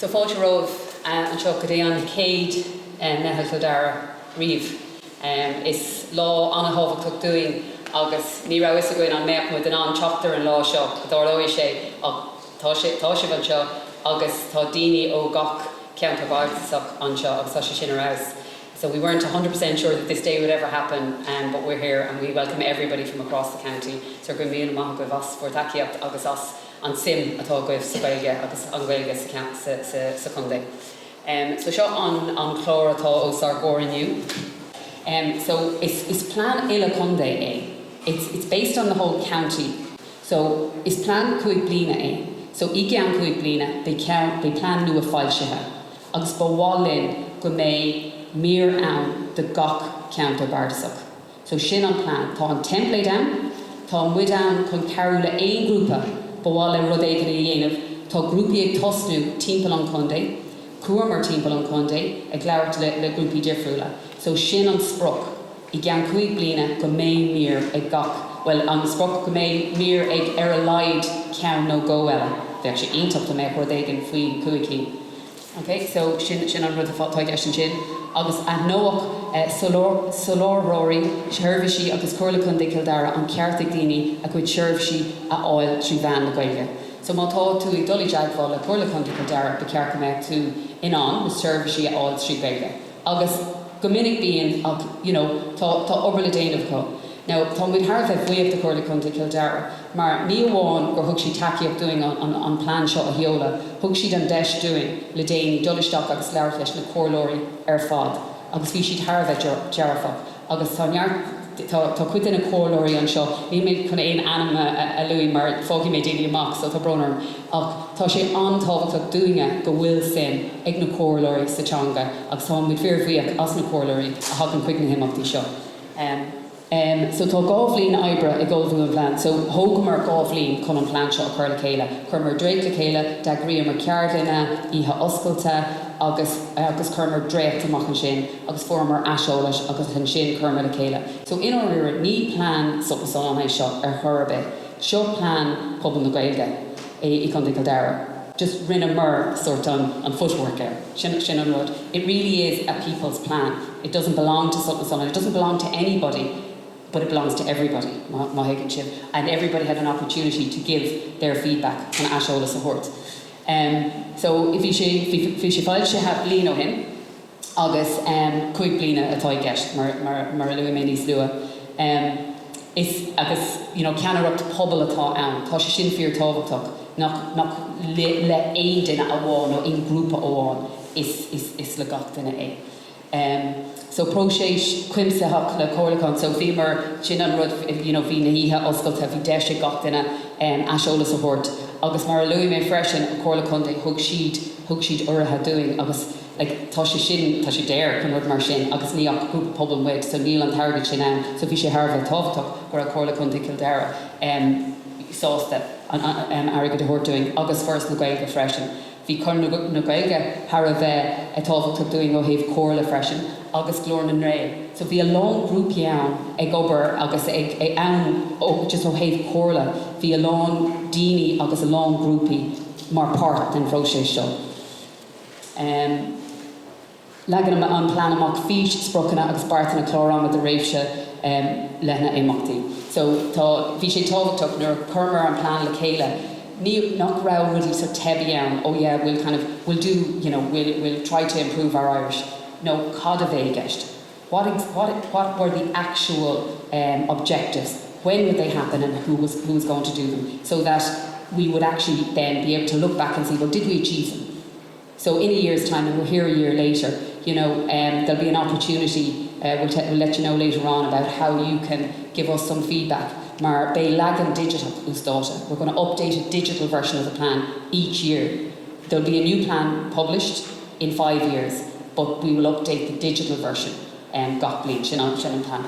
So fáilte romh an seo go dtí an céad Meitheal Dara riamh. Is lá anna thábhachtach dúin agus ní rah is a gcuin an meach muid an teachtar an lá seo go dár sé ach tá sé bhain seo agus tá daoine ó gach ceantar báilteach an seo agus tá sé sin aráis. So we weren't 100% sure that this day would ever happen, but we're here and we welcome everybody from across the county. So we're going to be in us for takiapt agus us an sim atá goibh sa Gaeilge agus an Gaeilge sa Conde. So seo an chlár atá ó sar goriniu. So it's plan Ila Conde It's based on the whole county. So it's plan Cuig Blina So ige an Cuig Blina be plan nu a fáilsithe. Agus bawálin go mé mir an de gach counter bardasach. So sin an plan. Tá an template an, tá an muid an chun carú le ein grúpa bawálin rud éige na dhéanamh. Tá grúpi ag tosnú timpeall an Conde, cuamar timpeall an Conde, ag leabhart le grúpi difriúla. So sin an spruch, I gan Cuig Blina go mé mir ag gach. Well, an spruch go mé mir ag a laid ceann nó go eile. They actually aintach the mé rud éige faoin Cuig. Okay, so sin an rud a fátáid eistin sin. Agus a nóach solór roirí, seirbhí agus cuirla Conde Kildara an ceartach daoine a chuid seirbhí a áil trí bhean na Gaeilge. So má tá tú ag dul deagháil le cuirla Conde Kildara be cearcha méid tú inán na seirbhí a áil trí Gaeilge. Agus go minic bíon ach, tá obair le déanamh có. Now, tá muid thar bheith buíocht de cuirla Conde Kildara, mar ní amháin gur thug sí takeíocht doing an plan seo a heola, thug siad an deis doing le déanaí dolisteach agus leabhar leis na cóirlóirí ar fad, agus bhí siad thar bheith dearfach. Agus tá cuid in na cóirlóirí an seo, ní méid chuna éon anama a luí mar fógaí mé daoine amach, so tá bronarm, ach tá sé antábhachtach doinge go bhfuil sin ag na cóirlóirí sa teanga, agus tá muid fearmhíoch as na cóirlóirí a hagan cuig na himachtaí seo. So tá gábhlín oibre I ggóbhú an bhlean. So thóg mar gábhlín chun an plán seo a chur le chéile. Chur mar dréic le chéile, d'agriaí mar ceartlainne, ihe oscailte, agus chur mar dréicht amach an sin, agus fuair mar aiseolais agus an sin chur mar le chéile. So in order ní plán sopas an é seo ar thurbe. Seo plán pobl na Gaeilge I Conde Kildara. Just rinne mar sort on footwork there. Sin an rud. It really is a people's plan. It doesn't belong to someone. It doesn't belong to anybody. But it belongs to everybody, and everybody had an opportunity to give their feedback on Ashola support. So if you file she have blino him, August Cuig Blina atá gist mar luí mé níos lua. Is agus ceannar up pobl atá ann, tá sé sin fear tábhachtach nach le éideanna a bháin nó in grúpa óháin is le gach duine é. So próséis cuimsaach le cóirlacán, so bhí mar sin an rud bhí na híthe oscailte bhí deise gach duine aiseola support. Agus mar luí mé freisin a cóirla Conde thug siad uirthe doing agus tá sé déir chun rud mar sin agus ní ach grúpa pobl muid, so níl an target sin ann, so bhí sé tharbh tábhachtach gur a cóirla Conde Kildara sásta an airgad a thuirtúing agus first na Gaeilge freisin. Bhí chun na Gaeilge thar a bheith a tábhachtach doing ó thaobh cóirla freisin agus glór an ré. So bhí a long grúpi ann ag obair agus ag ann just ó thaobh cóirla. Bhí a long daoine agus a long grúpi mar páirt den próséis seo. Legan an plán amach fís sprochanna agus bartanna chlárán with the réimse lena éachtaí. So bhí sé tábhachtach nuair chumar an plán le chéile. Ní nach rá rudí so tebi ann, oh yeah, we'll do, we'll try to improve our Irish. No, cad a bheith gist. What were the actual objectives? When would they happen and who was going to do them? So that we would actually then be able to look back and see, well, did we achieve them? So in a year's time, and we're here a year later, there'll be an opportunity, we'll let you know later on about how you can give us some feedback. Maar bij lagan digital ústáte. We're going to update a digital version of the plan each year. There'll be a new plan published in 5 years, but we will update the digital version gach blin sin an plan